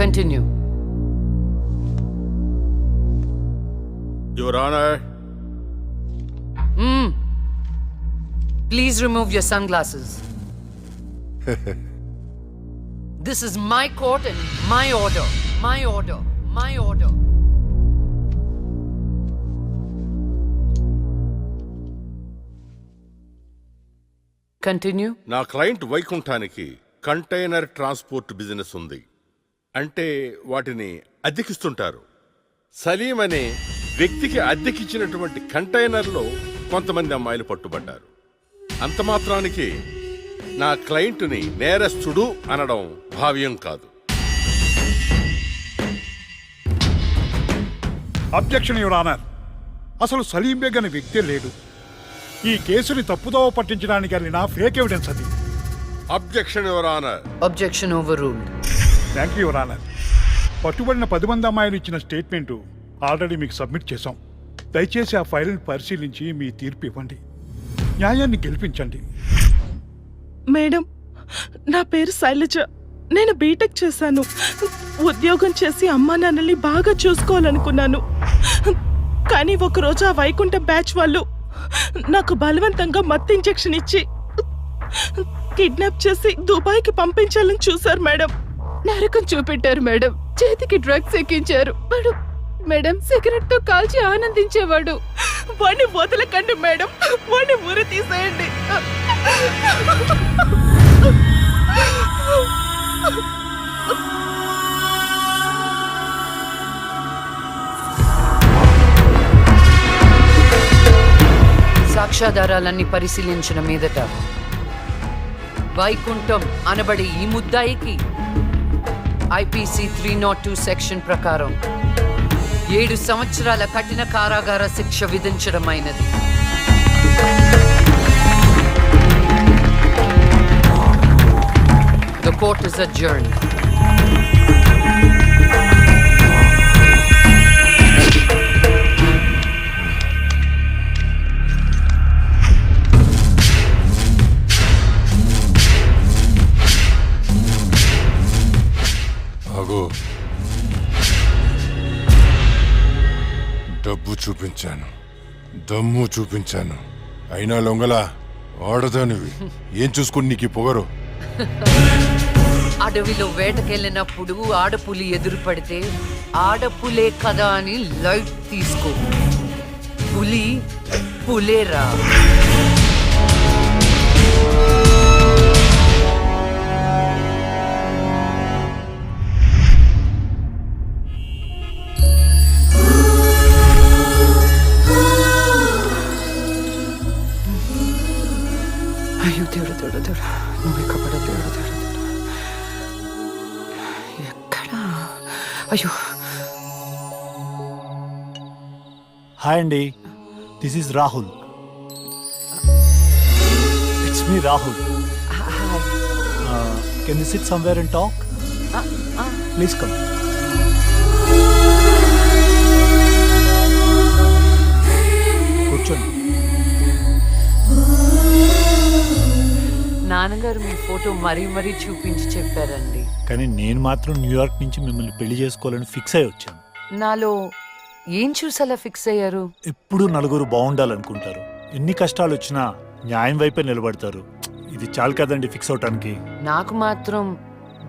Continue. Your Honor. Please remove your sunglasses. This is my court and my order. My order. My order. Continue. నా client వైకుంఠానికి container transport business ఉంది. అంటే వాటిని అద్దెకిస్తుంటారు. సలీం అనే వ్యక్తికి అద్దెకిచ్చినటువంటి కంటైనర్లో కొంతమంది అమ్మాయిలు పట్టుబడ్డారు. అంత మాత్రానికి నా క్లయింట్ని నేరస్తుడు అనడం భావ్యం కాదు. Objection your honour. అసలు సలీం బేగ్ అనే వ్యక్తే లేడు. ఈ కేసుని తప్పుదోవ పట్టించడానికి వెళ్ళిన ఫేక్ ఎవిడెన్స్ అది. Objection your honour. Objection overruled. Thank you your honour. పట్టుబడిన 10 మంది అమ్మాయిలు ఇచ్చిన స్టేట్మెంటు ఆల్రెడీ మీకు సబ్మిట్ చేశాం. దయచేసి ఆ ఫైల్ని పరిశీలించి మీ తీర్పు ఇవ్వండి. న్యాయాన్ని గెలిపించండి. మేడం, నా పేరు శైలజ. నేను బీటెక్ చేశాను. ఉద్యోగం చేసి అమ్మా నాన్నల్ని బాగా చూసుకోవాలనుకున్నాను. కానీ ఒకరోజు ఆ వైకుంఠ బ్యాచ్ వాళ్ళు నాకు బలవంతంగా మత్తు ఇంజెక్షన్ ఇచ్చి కిడ్నాప్ చేసి దుబాయ్కి పంపించాలని చూశారు మేడం. నరకం చూపెట్టారు మేడం. చేతికి డ్రగ్స్ ఎక్కించారు. మేడం సిగరెట్ తో కాల్చి ఆనందించేవాడు. వాడిని వదలకండి మేడం, వాడిని ఉరి తీసేయండి. సాక్ష్యాధారాలన్నీ పరిశీలించిన మీదట వైకుంఠం అనబడి ఈ ముద్దాయికి ఐపీసీ 302 సెక్షన్ ప్రకారం 7 సంవత్సరాల కఠిన కారాగార శిక్ష విధించడమైనది. The court is adjourned. డబ్బు చూపించాను, దమ్ము చూపించాను, అయినా లొంగలా ఆడదానివి. ఏం చూసుకుని నీకు పొగరు? అడవిలో వేటకెళ్ళినప్పుడు ఆడపులి ఎదురు పడితే ఆడపులే కదా అని లైట్ తీసుకో. పులి పులేరా. అయ్యో దేవుడు దేవుడు దేవుడు, నువ్వు ఎక్కడ దేవుడు దేవుడు ఎక్కడా? అయ్యో. హాయ్ అండి, this is Rahul. It's me Rahul. Can you SIT somewhere and talk? Please come. కూర్చోండి. నాన్నగారు మీ ఫోటో మరీ మరీ చూపించి చెప్పారండి. కానీ నేను మాత్రం న్యూయార్క్ నుంచి మిమ్మల్ని పెళ్లి చేసుకోవాలని ఫిక్స్ అయి వచ్చాను. నాలో ఏం చూసి అలా ఫిక్స్ అయ్యారు? ఎప్పుడు నలుగురు బాగుండాలనుకుంటారు. ఎన్ని కష్టాలు వచ్చినా న్యాయం వైపే నిలబడతారు. ఇది చాలు కదండి ఫిక్స్ అవటానికి. నాకు మాత్రం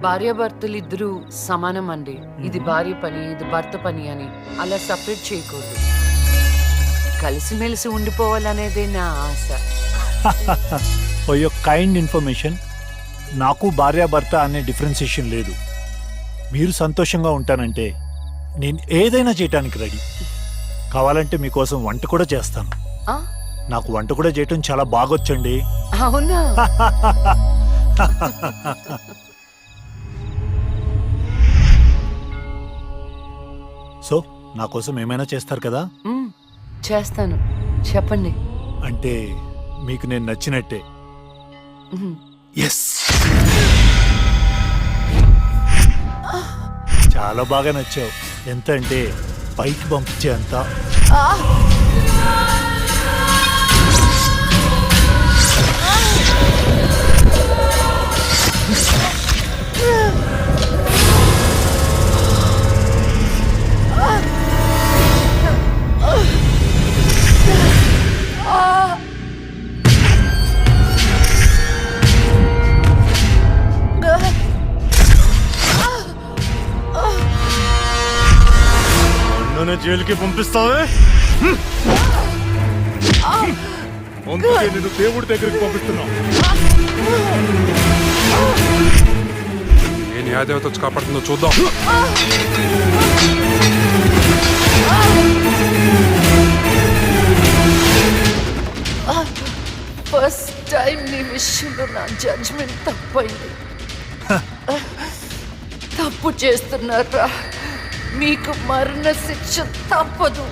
భార్యాభర్తలు ఇద్దరు సమానం అండి. ఇది భార్య పని, ఇది భర్త పని అని అలా సపరేట్ చేయకూడదు. కలిసిమెలిసి ఉండిపోవాలనేదే నా ఆశ. ఫర్ యువర్ కైండ్ ఇన్ఫర్మేషన్, నాకు భార్యాభర్త అనే డిఫరెన్సియేషన్ లేదు. మీరు సంతోషంగా ఉంటానంటే నేను ఏదైనా చేయటానికి రెడీ. కావాలంటే మీకోసం వంట కూడా చేస్తాను. నాకు వంట కూడా చేయటం చాలా బాగొచ్చండి. అవునా? సో నా కోసం ఏమైనా చేస్తారు కదా? చేస్తాను, చెప్పండి. అంటే మీకు నేను నచ్చినట్టే. ఎస్, చాలా బాగా నచ్చావు. ఎంత అంటే పైకి పంపించే అంత. నన్ను జైలుకి పంపిస్తావే? అందుకే నేను దేవుడి దగ్గరికి పంపిస్తున్నావు. ఏ న్యాయదేవత వచ్చి కాపాడుతుందో చూద్దాం. ఫస్ట్ టైం నీ విషయంలో నా జడ్జ్మెంట్ తప్పైంది. తప్పు చేస్తున్నారా? మీకు మరణ శిక్ష తప్పదు.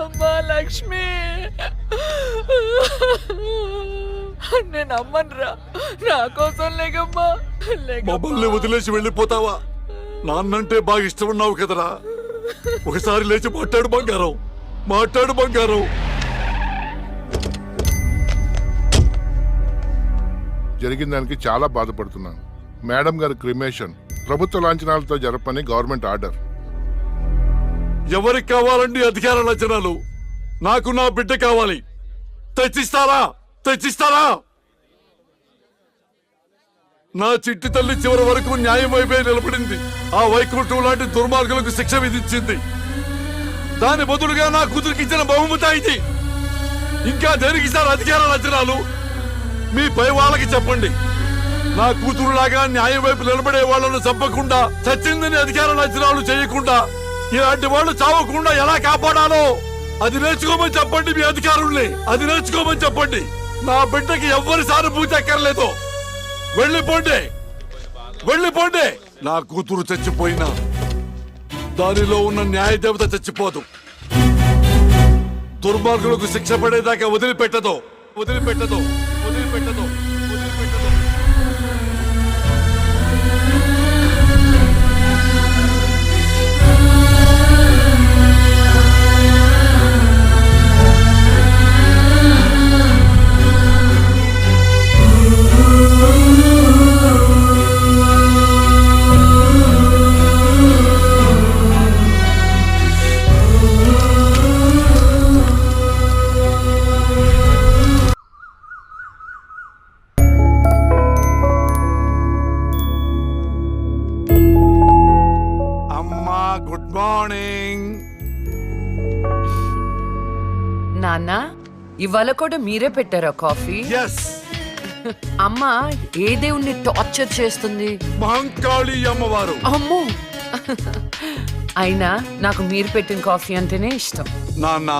అమ్మా లక్ష్మి, నేను అమ్మనురా, నా కోసం లేకమ్మా. మమ్మల్ని వదిలేసి వెళ్ళిపోతావా? నాన్నంటే బాగా ఇష్టం ఉన్నావు కదరా. ఒకసారి లేచి మాట్లాడు బంగారం, మాట్లాడు బంగారం. జరిగిన దానికి చాలా బాధపడుతున్నాను. మేడం గారి క్రిమేషన్ ప్రభుత్వ లాంఛనాలతో జరపని గవర్నమెంట్ ఆర్డర్. ఎవరికి కావాలండి అధికార లక్షణాలు? నాకు నా బిడ్డ కావాలి. తెచ్చిస్తారా? తెచ్చిస్తారా? నా చిట్టి తల్లి చివరి వరకు న్యాయం వైపే నిలబడింది. ఆ వైకుంఠం లాంటి దుర్మార్గులకు శిక్ష విధించింది. దాని బదులుగా నా కూతురికి ఇచ్చిన బహుమతి ఇది. ఇంకా దేనికి సార్ అధికార లక్షణాలు? మీ పై వాళ్ళకి చెప్పండి. నా కూతురులాగా న్యాయం వైపు నిలబడే వాళ్ళను చంపకుండా, చచ్చిందని అధికార లక్షణాలు చేయకుండా, ఇలాంటి వాళ్ళు చావకుండా ఎలా కాపాడాలో అది నేర్చుకోమని చెప్పండి. మీ అధికారుల్ని అది నేర్చుకోమని చెప్పండి. నా బిడ్డకి ఎవ్వరి సానుభూతి అక్కర్లేదు. వెళ్ళిపోండి, వెళ్ళిపోండి. నా కూతురు చచ్చిపోయినా దానిలో ఉన్న న్యాయ దేవత చచ్చిపోదు. దుర్మార్గులకు శిక్ష పడేదాకా వదిలిపెట్టదు, వదిలిపెట్టదు, వదిలిపెట్టదు, వదిలిపెట్టదు. గుడ్ మార్నింగ్ నాన్న, ఇవాళ కూడా మీరే పెట్టారా కాఫీ? ఎస్. అమ్మ ఏ దేవుణ్ణి టార్చర్ చేస్తుంది? మహంకాళి అమ్మవారు. అమ్మో. అయినా నాకు మీరు పెట్టిన కాఫీ అంటేనే ఇష్టం. నాన్న,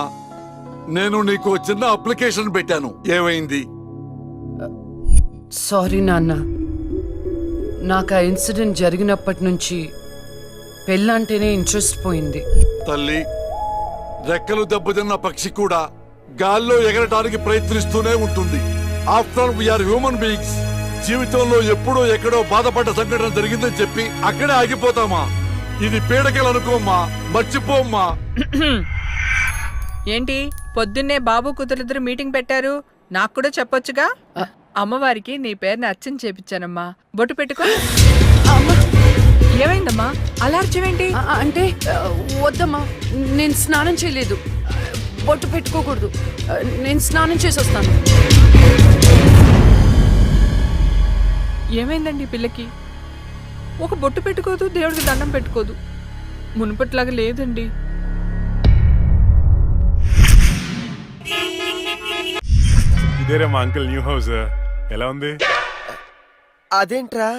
నేను నీకు చిన్న అప్లికేషన్ పెట్టాను, ఏమైంది? సారీ నాన్న, నాకు ఆ ఇన్సిడెంట్ జరిగినప్పటి నుంచి పెళ్ళంటేనే ఇంట్రెస్ట్ పోయింది. తల్లి, రెక్కలు దెబ్బతిన్న పక్షి కూడా గాల్లో ఎగరడానికి ప్రయత్నిస్తూనే ఉంటుంది. After we are human beings. జీవితంలో ఎప్పుడో ఎక్కడో బాధపడ్డ సంఘటన జరిగిందని చెప్పి అక్కడే ఆగిపోతామా? ఇది పీడకలు అనుకోమ్మా, మర్చిపోమ్మా. ఏంటి పొద్దున్నే బాబు కూతురిద్దరు మీటింగ్ పెట్టారు? నాకు కూడా చెప్పొచ్చుగా. అమ్మవారికి నీ పేరుని అర్చన చేపించానమ్మా. బొట్టు పెట్టుకో. ఏమైందమ్మా అలా అర్చవేంటి? అంటే వద్దమ్మా, నేను స్నానం చేయలేదు. బొట్టు పెట్టుకోకూడదు. నేను స్నానం చేసి వస్తాను. ఏమైందండి పిల్లకి? ఒక బొట్టు పెట్టుకోదు, దేవుడికి దండం పెట్టుకోదు. మునుపట్లాగా లేదండి. ఇదేరా మా అంకుల్ న్యూ హౌస్. ఎలా ఉంది? అదేంట్రా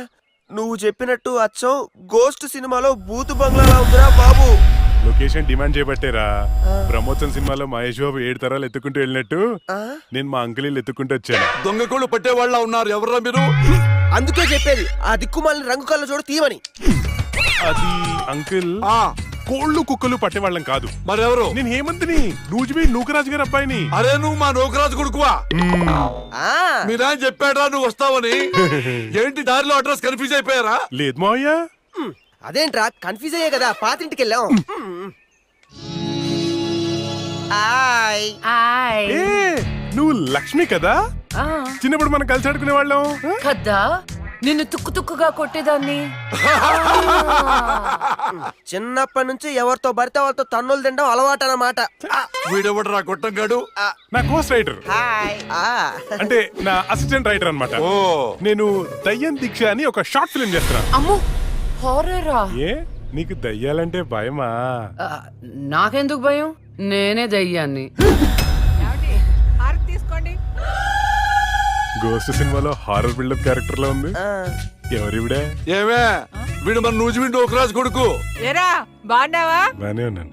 నువ్వు చెప్పినట్టు అచ్చం గోస్ట్ సినిమాలో బూతు బంగ్లాలా ఉందిరా బాబు. లొకేషన్ డిమాండ్ చేయబట్టేరా. బ్రహ్మోత్సవం సినిమాలో మహేష్ బాబు 7 తరాలు ఎత్తుకుంటూ వెళ్ళినట్టు నేను మా అంకుల్ ఇల్లు ఎత్తుకుంటూ వచ్చాను. దొంగకోళ్ళు పట్టే వాళ్ళ ఉన్నారు. ఎవరా మీరు? అందుకే చెప్పేది ఆ దిక్కుమాలిన రంగు కళ్ళ చూడ తీయమని. అది అంకుల్, కోళ్ళు కుక్కలు పట్టేవాళ్ళం కాదు. మరెవరు? నేను హేమంత్ని, నూజిబీ నూకరాజు గారి అబ్బాయిని. అరే నువ్వు మా నూకరాజు కొడుకువా? మీరా చెప్పాడా నువ్వు వస్తావని? ఏంటి దారిలో అడ్రస్ కన్ఫ్యూజ్ అయిపోయారా? లేదు మావయ్య. అదేంట్రా కన్ఫ్యూజ్ అయ్యే కదా పాతింటికి వెళ్ళాం. ఆయ్. ఆయ్. ఏ నువ్వు లక్ష్మి కదా ఆ, చిన్నప్పుడు మనం కలిసి ఆడుకునే వాళ్ళం కదా నిన్ను తుక్కు తుక్కుగా కొట్టేదాన్ని. చిన్నప్పటి నుంచి ఎవరితో పడితే వాళ్ళతో తన్నులు తినడం అలవాటు అన్నమాట. వీడెవడు రా గొట్టంగాడు? నా కోస్ట్ రైటర్ హాయ్. అంటే నా అసిస్టెంట్ రైటర్ అన్నమాట. ఓ నేను దయ్యం దీక్ష అని ఒక షార్ట్ ఫిల్మ్ చేస్తున్నా. అమ్మో హారరా? ఏ నీకు దయ్యాలంటే భయమా? నాకెందుకు భయం, నేనే దయ్యాన్ని. హారతి తీసుకోండి. గోస్ట్ సినిమాలో హారర్ బిల్డప్ క్యారెక్టర్ లో ఉంది. ఎవరివిడే? ఏమే వీడు మన నూజిమిండి ఒక రాజు కొడుకు. ఏరా బాగున్నావా? బానే ఉన్నాను.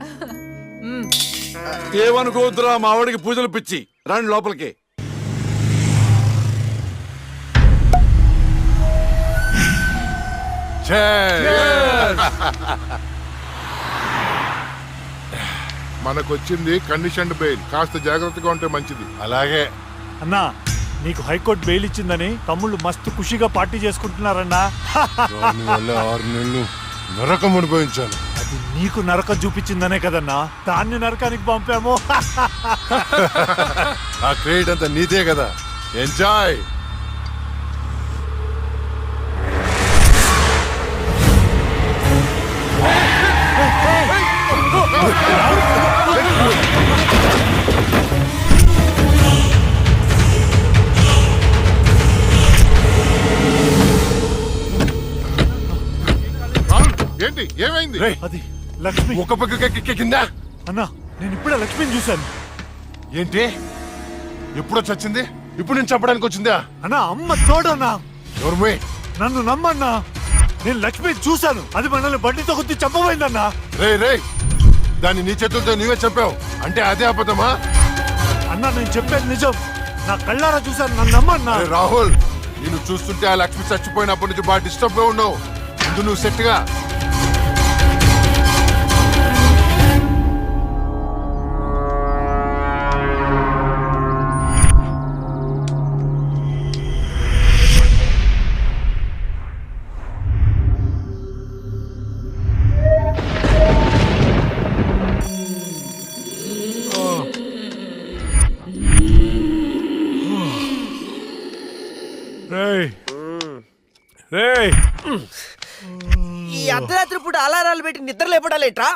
ఏమనుకోవద్దురా మా వాడికి పూజలు పిచ్చి. రండి లోపలికి. మనకొచ్చింది కండిషన్డ్ బెయిల్, కాస్త జాగ్రత్తగా ఉంటే మంచిది. అలాగే అన్నా నీకు హైకోర్టు బెయిల్ ఇచ్చిందని తమ్ముళ్ళు మస్తు ఖుషిగా పార్టీ చేసుకుంటున్నారన్నా. దాని వల్ల 6 నెలలు నరకం అనుభవించాను. అది నీకు నరకం చూపించిందనే కదన్నా దాన్ని నరకానికి పంపాము. ఆ క్రెడిట్ అంతా నీదే కదా. ఎంజాయ్. ఏంటి ఏమైంది? అది లక్ష్మి. ఒక పక్క కింద. అన్నా నేను ఇప్పుడే లక్ష్మిని చూశాను. ఏంటి ఎప్పుడో చచ్చింది? ఇప్పుడు నేను చెప్పడానికి వచ్చిందా? అన్నా అమ్మ తోడన్నా. ఎవరు? నన్ను నమ్మన్నా, నేను లక్ష్మిని చూశాను. అది మనల్ని బండితో కొద్ది చంపబోయిందన్నా. రే దాన్ని నీ చేతులతో నీవే చెప్పావు అంటే అదే అబద్ధమా? అన్నా నేను చెప్పేది నిజం, నా కళ్ళారా చూశాను, నన్ను నమ్మన్నా. రాహుల్ నేను చూస్తుంటే ఆ లక్ష్మి చచ్చిపోయినప్పటి నుంచి బాగా డిస్టర్బ్ గా ఉన్నావు. ముందు నువ్వు సెట్ గా. ఈ అర్ధరాత్రి పూట అలారాలు పెట్టి నిద్ర లేపడాలేట్రా?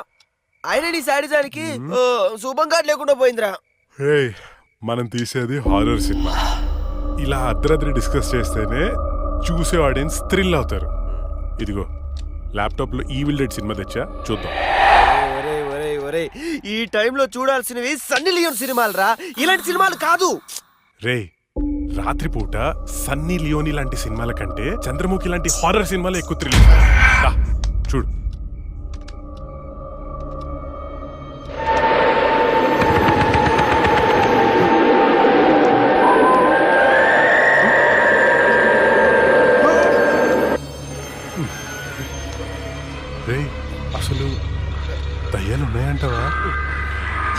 ఆయన నీ శాడిజానికి శుభంగా లేకుండా పోయిందిరా. మనం తీసేది హారర్ సినిమా. ఇలా అర్ధరాత్రి డిస్కస్ చేస్తేనే చూసే ఆడియన్స్ థ్రిల్ అవుతారు. ఇదిగో ల్యాప్టాప్ లో ఈవిల్ డెడ్ సినిమా తెచ్చా, చూద్దాం. ఈ టైంలో చూడాల్సినవి సన్నీ లియోన్ సినిమాలు రా, ఇలాంటి సినిమాలు కాదు. రే రాత్రిపూట సన్నీ లియోని లాంటి సినిమాల కంటే చంద్రముఖి లాంటి హారర్ సినిమాలు ఎక్కువ థ్రిల్. చూడు. రే అసలు దయ్యాలు ఉన్నాయంటావా?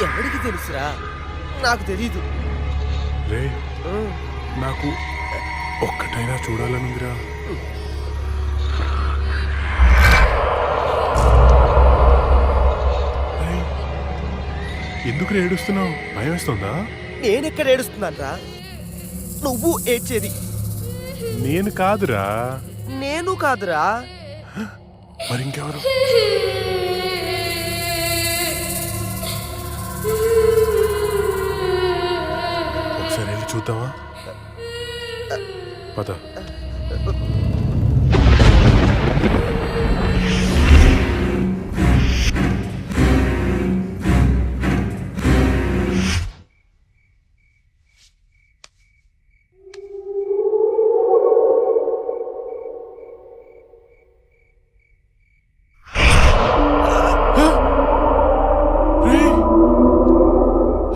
ఎవరికి తెలుసురా? నాకు తెలీదు. రే నాకు ఒక్కటైనా చూడాలనుందిరా. ఎందుకు ఏడుస్తున్నావు? భయం వేస్తుందా? నేనెక్కడ ఏడుస్తున్నాను రా? నువ్వు ఏడ్చేది. నేను కాదురా. నేను కాదురా. మరి ఇంకెవరు? ఒకసారి వెళ్ళి చూద్దామా? పద.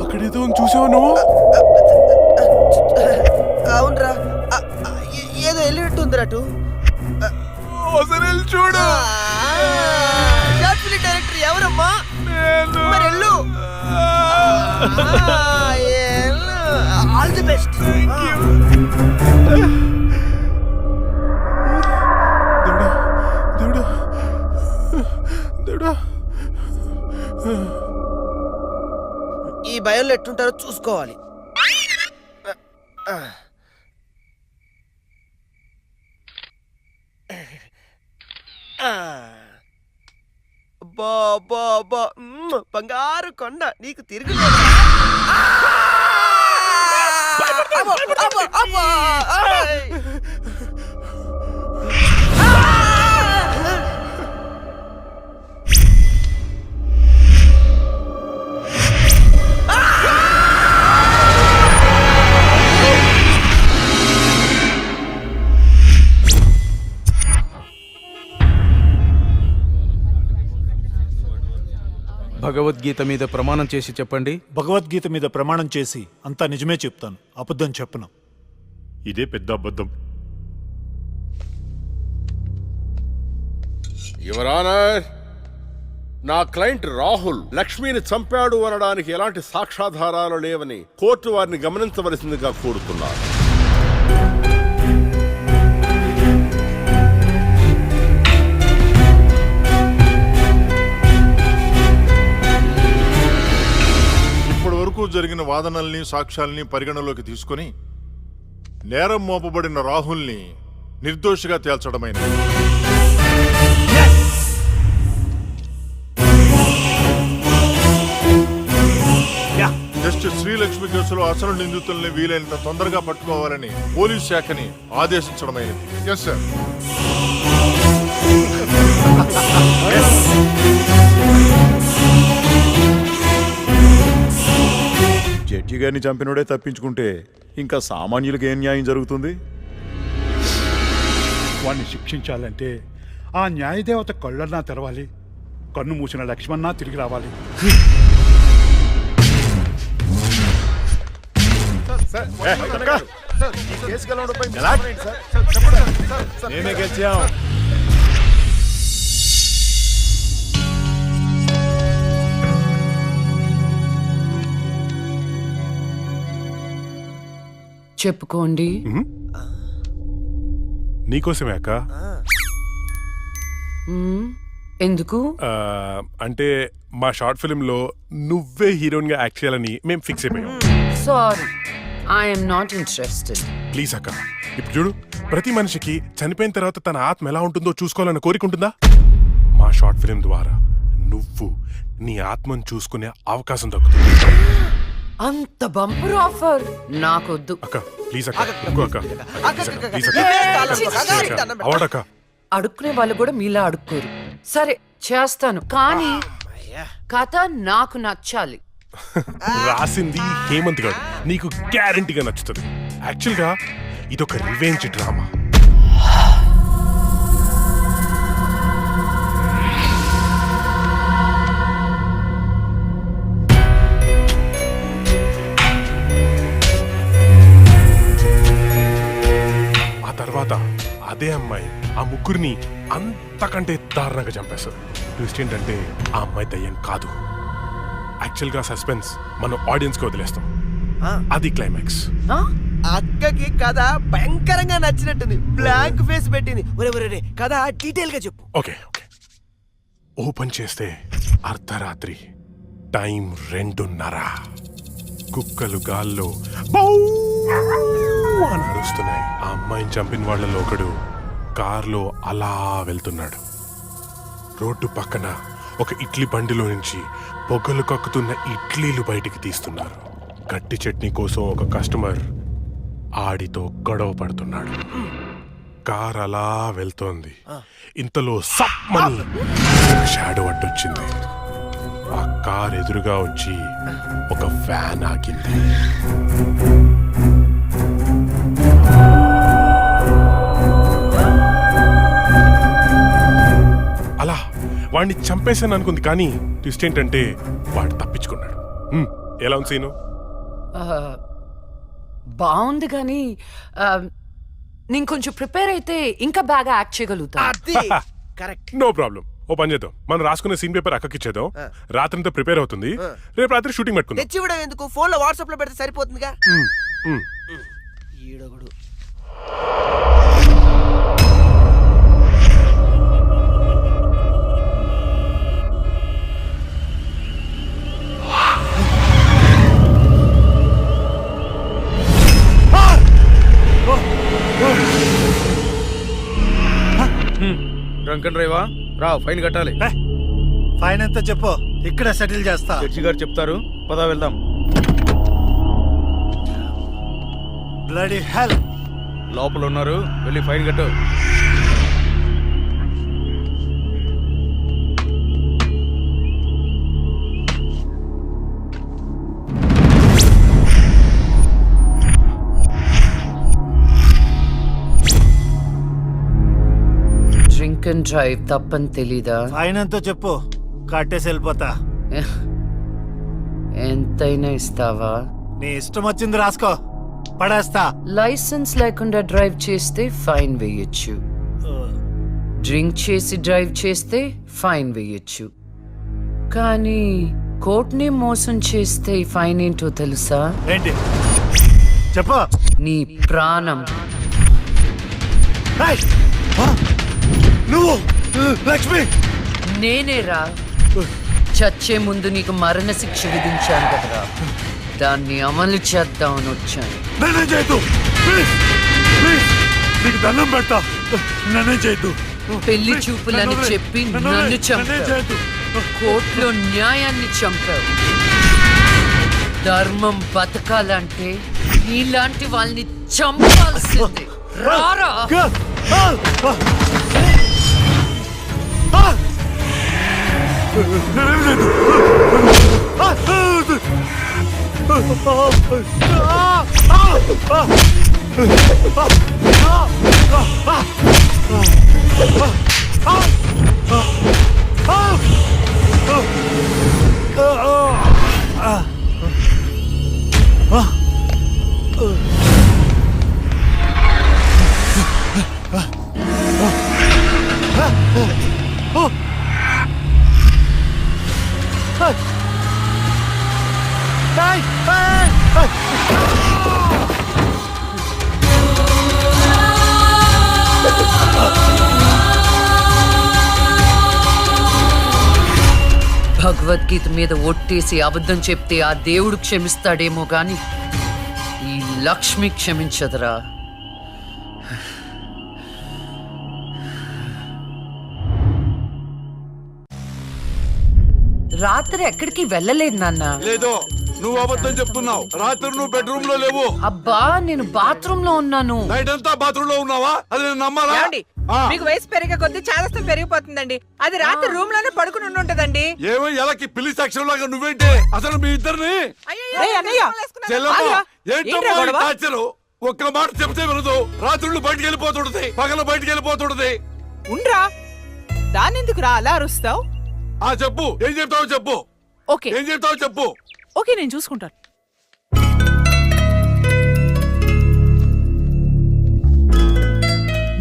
అక్కడేదో చూసావా నువ్వు? అవునరా, ఏదో వెళ్ళినట్టుందిరా. చూడు. షార్ట్ ఫిల్మ్ డైరెక్టర్ ఎవరమ్మా? మరి వెళ్ళు. All the best. దేవుడా దేవుడా దేవుడా. ఈ భయంలో ఎట్టుంటారో చూసుకోవాలి. బంగారు కొండ నీకు తిరిగి భగవద్గీత మీద ప్రమాణం చేసి చెప్పండి. భగవద్గీత మీద ప్రమాణం చేసి అంతా నిజమే చెప్తాను, అబద్ధం చెప్పను. ఇదే పెద్ద అబద్ధం. యువర్ ఆనర్, నా క్లయింట్ రాహుల్ లక్ష్మిని చంపాడు అనడానికి ఎలాంటి సాక్ష్యాధారాలు లేవని కోర్టు వారిని గమనించవలసిందిగా కోరుతున్నారు. ఇప్పటి వరకు జరిగిన వాదనల్ని సాక్ష్యాల్ని పరిగణలోకి తీసుకొని నేరం మోపబడిన రాహుల్ని నిర్దోషిగా తేల్చడమైనది. జస్టిస్ శ్రీలక్ష్మి కేసులో అసలు నిందితుల్ని వీలైనంత తొందరగా పట్టుకోవాలని పోలీస్ శాఖని ఆదేశించడమైనది. Yes sir. జడ్జి గారిని చంపినోడే తప్పించుకుంటే ఇంకా సామాన్యులకు ఏం న్యాయం జరుగుతుంది? వాణ్ణి శిక్షించాలంటే ఆ న్యాయదేవత కళ్ళన్నా తెరవాలి, కన్ను మూసిన లక్ష్మణ తిరిగి రావాలి. నేనే గెలిచాం. చెప్పుకోండి. నీకోసమే అక్క. ఎందుకు? అంటే మా షార్ట్ ఫిల్మ్ లో నువ్వే హీరోయిన్ గా యాక్ట్ చేయాలని మేము ఫిక్స్ అయిపోయాం. Sorry, I'm not interested. Please అక్క, ఇప్పుడు చూడు, ప్రతి మనిషికి చనిపోయిన తర్వాత తన ఆత్మ ఎలా ఉంటుందో చూసుకోవాలని కోరిక ఉంటుందా? మా షార్ట్ ఫిల్మ్ ద్వారా నువ్వు నీ ఆత్మను చూసుకునే అవకాశం దక్కుతుంది. అంత బంపర్ ఆఫర్ నాకొద్దు. అక్క ప్లీజ్ అక్క, ఇంకో అక్క, ప్లీజ్ అక్క, అవడక్క. అడుక్కునే వాళ్ళు కూడా మీలా అడుక్కోరు. సరే చేస్తాను, కానీ కథ నాకు నచ్చాలి. రాసింది హేమంత్ గారు, నీకు గ్యారంటీగా నచ్చుతుంది. యాక్చువల్ గా ఇదొక రివెంజ్ డ్రామా. ఆ తర్వాత అదే అమ్మాయి ఆ ముగ్గురిని అంతకంటే దారుణంగా చంపేస్తారు. ట్విస్ట్ ఏంటంటే ఆ అమ్మాయి దయ్యం కాదు. యాక్చువల్ గా సస్పెన్స్ మనం ఆడియన్స్ కి వదిలేస్తాం. అది క్లైమాక్స్. అక్కకి కథ భయంకరంగా నచ్చినట్టుంది. బ్లాంక్ ఫేస్ పెట్టింది. ఒరే కథ డీటెయిల్ గా చెప్పు. Okay okay. ఓపెన్ చేస్తే అర్ధరాత్రి, టైం 2:30. కుక్కలు గాల్లో బౌ అని అరుస్తున్నాయి. ఆ అమ్మాయిని చంపిన వాళ్ళలో ఒకడు కార్లో అలా వెళ్తున్నాడు. రోడ్డు పక్కన ఒక ఇడ్లీ బండిలో నుంచి పొగలు కక్కుతున్న ఇడ్లీలు బయటికి తీస్తున్నారు. గట్టి చట్నీ కోసం ఒక కస్టమర్ ఆడితో గొడవ పడుతున్నాడు. కార్ అలా వెళ్తోంది. ఇంతలో సమ్మని షాడో అడ్డొచ్చింది. ఆ కార్ ఎదురుగా వచ్చి ఒక వ్యాన్ ఆగింది. అలా వాడిని చంపేశాను అనుకుంది, కానీ ట్విస్ట్ ఏంటంటే వాడు తప్పించుకున్నాడు. ఎలా ఉంది సీను? బాగుంది, కానీ నేను కొంచెం ప్రిపేర్ అయితే ఇంకా బాగా యాక్ట్ చేయగలుగుతా. No problem. ఓ పని చేద్దాం, మనం రాసుకునే సీన్ పేపర్ అక్కకి ఇచ్చేద్దాం. రాత్రంతా ప్రిపేర్ అవుతుంది, రేపు రాత్రి షూటింగ్ పెట్టుకుందాం. తెచ్చివిడ ఎందుకు, ఫోన్ లో వాట్సాప్ లో పెడితే సరిపోతుందిగా. ఈడొకడు. డ్రంక్ అండ్ డ్రైవా రా ఫైన్ కట్టాలి. ఫైన్ ఎంత చెప్పు, ఇక్కడ సెటిల్ చేస్తా. జడ్జి గారు చెప్తారు, పదా వెళ్దాం. Bloody hell. లోపల ఉన్నారు, వెళ్ళి ఫైన్ కట్టు. డ్రింక్ అండ్ డ్రైవ్ తప్పని తెలీదా? ఫైన్ ఎంతో చెప్పు, కట్టేసి వెళ్ళిపోతా. ఎంతైనా ఇస్తావా? నీ ఇష్టం వచ్చింది రాసుకో, పడేస్తా. లైసెన్స్ లేకుండా డ్రైవ్ చేస్తే ఫైన్ వేయొచ్చు, డ్రింక్ చేసి డ్రైవ్ చేస్తే ఫైన్ వేయొచ్చు, కానీ కోర్టుని మోసం చేస్తే ఈ ఫైన్ ఏంటో తెలుసా? ఏంటి చెప్పు. నీ ప్రాణం. నువ్వు లక్ష్మి? నేనేరా, చచ్చే ముందు నీకు మరణశిక్ష విధించాను కదరా, దాన్ని అమలు చేద్దామని వచ్చాను. నన్నే చేయొద్దు ప్లీజ్, ప్లీజ్ నీకు దండం పెడతా, నన్నే చేయొద్దు. పెళ్లి చూపులని చెప్పి నన్ను చంపావు, కోర్టులో న్యాయాన్ని చంపావు. ధర్మం బతకాలంటే నీలాంటి వాళ్ళని చంపాల్సిందే. రారా. భగవద్గీత మీద ఒట్టేసి అబద్ధం చెప్తే ఆ దేవుడు క్షమిస్తాడేమో గాని ఈ లక్ష్మి క్షమించదురా. రాత్రి ఎక్కడికి వెళ్ళలేదు నాన్న. లేదో, నువ్వు అబద్ధం చెప్తున్నావు. రాత్రి నువ్వు బెడ్రూమ్ లో లేవు. అబ్బా, నేను బాత్రూమ్ లో ఉన్నాను. నైట్ అంతా బాత్రూమ్ లో ఉన్నావా? అది నేను నమ్మాలా? ఏమండి? మీకు వయసు పెరిగే కొద్దీ చాదస్తం పెరిగిపోతుందండి. అది రాత్రి రూమ్ లోనే పడుకుని ఉంటుందండి. ఏమో ఎలాకి పిల్లి సాక్ష్యం లాగా నువ్వేంటి అసలు మీ ఇద్దరిని? టార్చరు ఒక్క మాట చెప్తే వినదు. రాత్రులు బయటికి వెళ్ళిపోతుంటది, పగలు బయటికి వెళ్ళిపోతుంటది. ఉండ్రా, దాని ఎందుకు రా అలా అరుస్తావు? చెప్పు, ఏం చెప్తావో చెప్పు. ఓకే, ఏం చెప్తావో చెప్పు. ఓకే, నేను చూసుకుంటాను.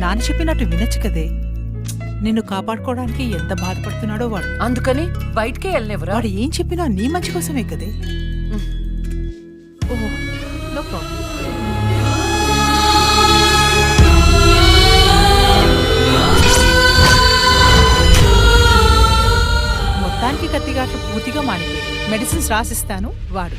నాన్న చెప్పినట్టు వినొచ్చు కదే. నిన్ను కాపాడుకోవడానికి ఎంత బాధపడుతున్నాడో వాడు. అందుకని బయటికే వెళ్ళనివ్వరా? వాడు ఏం చెప్పినా నీ మంచి కోసమే కదే. ఓహో, నో ప్రాబ్లం. మొత్తానికి కత్తిగాట్లు పూర్తిగా మానిపోయి మెడిసిన్స్ రాసిస్తాను, వాడు.